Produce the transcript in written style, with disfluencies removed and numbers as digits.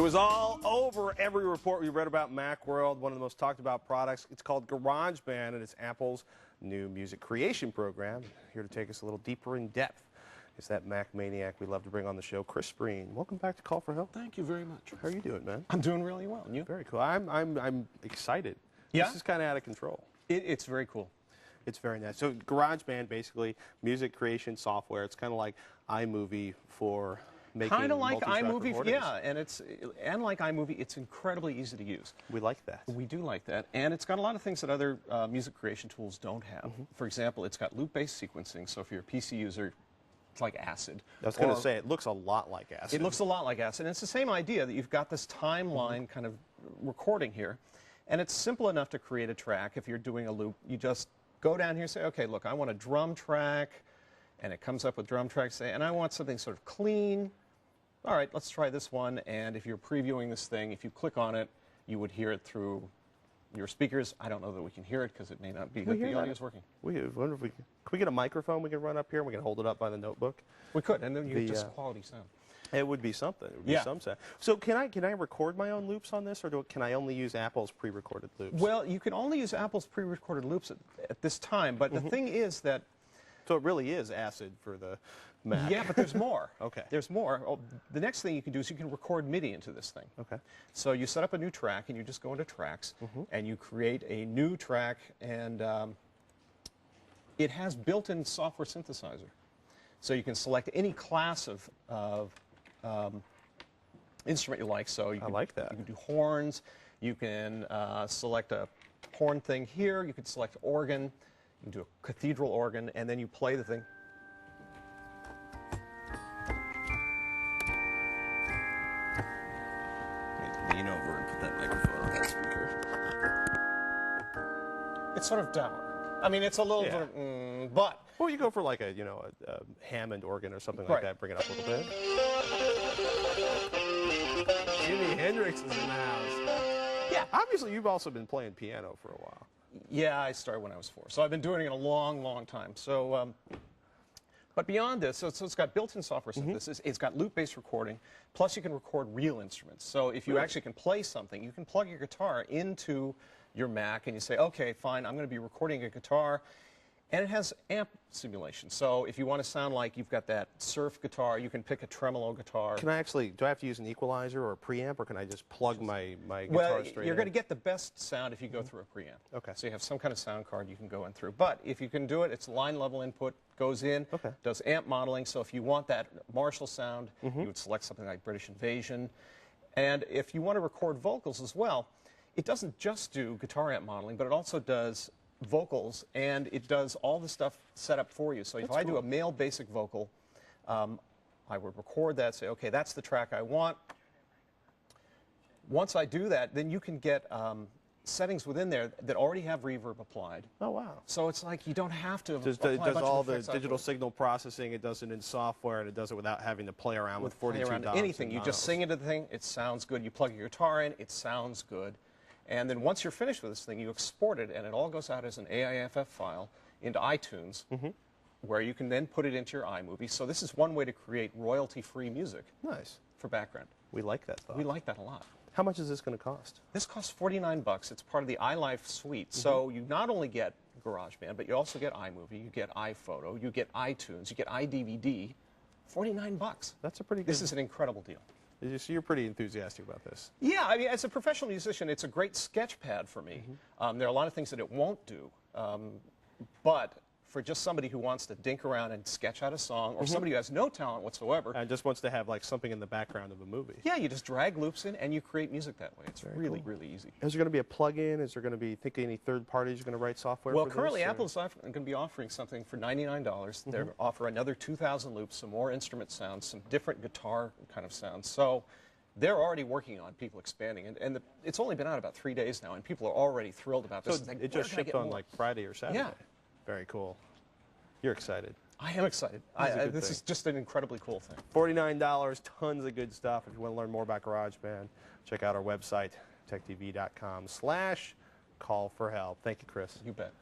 It was all over every report we read about Macworld, one of the most talked about products. It's called GarageBand, and it's Apple's new music creation program. Here to take us a little deeper in depth is that Mac maniac we love to bring on the show, Chris Breen. Welcome back to Call for Help. Thank you very much. How are you doing, man? I'm doing really well. And you? Very cool. I'm excited. Yeah? This is kind of out of control. It's very cool. It's very nice. So GarageBand, basically, music creation software. It's kind of like iMovie for making kind of like iMovie, recordings. yeah, and like iMovie, it's incredibly easy to use. We like that. We do like that, and it's got a lot of things that other music creation tools don't have. For example, it's got loop-based sequencing, so if you're a PC user, it's like Acid. I was going to say, it looks a lot like Acid. It looks a lot like Acid, and it's the same idea that you've got this timeline kind of recording here, and it's simple enough to create a track. If you're doing a loop, you just go down here and say, okay, look, I want a drum track, and it comes up with drum tracks, and I want something sort of clean. All right, let's try this one, and if you're previewing this thing, if you click on it, you would hear it through your speakers. I don't know that we can hear it because it may not be that the audio is working. I wonder if can we get a microphone we can run up here and we can hold it up by the notebook? We could, and then you get just quality sound. It would be something. It would be some sound. So can I record my own loops on this, or can I only use Apple's pre-recorded loops? Well, you can only use Apple's pre-recorded loops at this time, but the thing is that... So it really is Acid for the Mac. Yeah, but there's more. Okay. There's more. Oh, the next thing you can do is you can record MIDI into this thing. Okay. So you set up a new track, and you just go into Tracks, and you create a new track, and it has built-in software synthesizer. So you can select any class of instrument you like. So you can, I like that. You can do horns. You can select a horn thing here. You can select organ. You can do a cathedral organ, and then you play the thing. Lean over and put that microphone on that speaker. It's sort of dour. I mean, it's a little bit, but... Well, you go for like a Hammond organ or something like that, bring it up a little bit. Jimi Hendrix is in the house. Yeah. Obviously, you've also been playing piano for a while. Yeah, I started when I was 4. So I've been doing it a long, long time. So, but beyond this, so it's got built-in software synthesis. It's got loop-based recording. Plus, you can record real instruments. So if you actually can play something, you can plug your guitar into your Mac, and you say, okay, fine, I'm going to be recording a guitar. And it has amp simulation. So if you want to sound like you've got that surf guitar, you can pick a tremolo guitar. Can I actually, do I have to use an equalizer or a preamp, or can I just plug my guitar straight in? Well, you're going to get the best sound if you go through a preamp. Okay. So you have some kind of sound card you can go in through. But if you can do it, it's line level input, goes in, does amp modeling. So if you want that Marshall sound, you would select something like British Invasion. And if you want to record vocals as well, it doesn't just do guitar amp modeling, but it also does vocals, and it does all the stuff set up for you. So if I do a male basic vocal, I would record that, say, okay, that's the track I want. Once I do that, then you can get settings within there that already have reverb applied. Oh, wow. So it's like you don't have to It does all the digital signal processing, it does it in software, and it does it without having to play around with 42 knobs. Anything. You just sing into the thing, it sounds good. You plug your guitar in, it sounds good. And then once you're finished with this thing, you export it, and it all goes out as an AIFF file into iTunes, where you can then put it into your iMovie. So this is one way to create royalty-free music. Nice. For background. We like that thought. We like that a lot. How much is this going to cost? This costs $49. It's part of the iLife suite. So you not only get GarageBand, but you also get iMovie, you get iPhoto, you get iTunes, you get iDVD. $49. That's a pretty good... This is an incredible deal. So you're pretty enthusiastic about this. Yeah, I mean, as a professional musician, it's a great sketch pad for me. There are a lot of things that it won't do, but for just somebody who wants to dink around and sketch out a song, or somebody who has no talent whatsoever. And just wants to have like something in the background of a movie. Yeah, you just drag loops in and you create music that way. It's really, really easy. Is there going to be a plug-in? Is there going to be, any third parties are going to write software well, for this? Well, currently Apple's going to be offering something for $99. They offer another 2,000 loops, some more instrument sounds, some different guitar kind of sounds. So they're already working on people expanding, and it's only been out about 3 days now, and people are already thrilled about this. So it just shipped on like Friday or Saturday? Yeah. Very cool. You're excited. I am excited. This is just an incredibly cool thing. $49, tons of good stuff. If you want to learn more about GarageBand, check out our website, techtv.com/call for help. Thank you, Chris. You bet.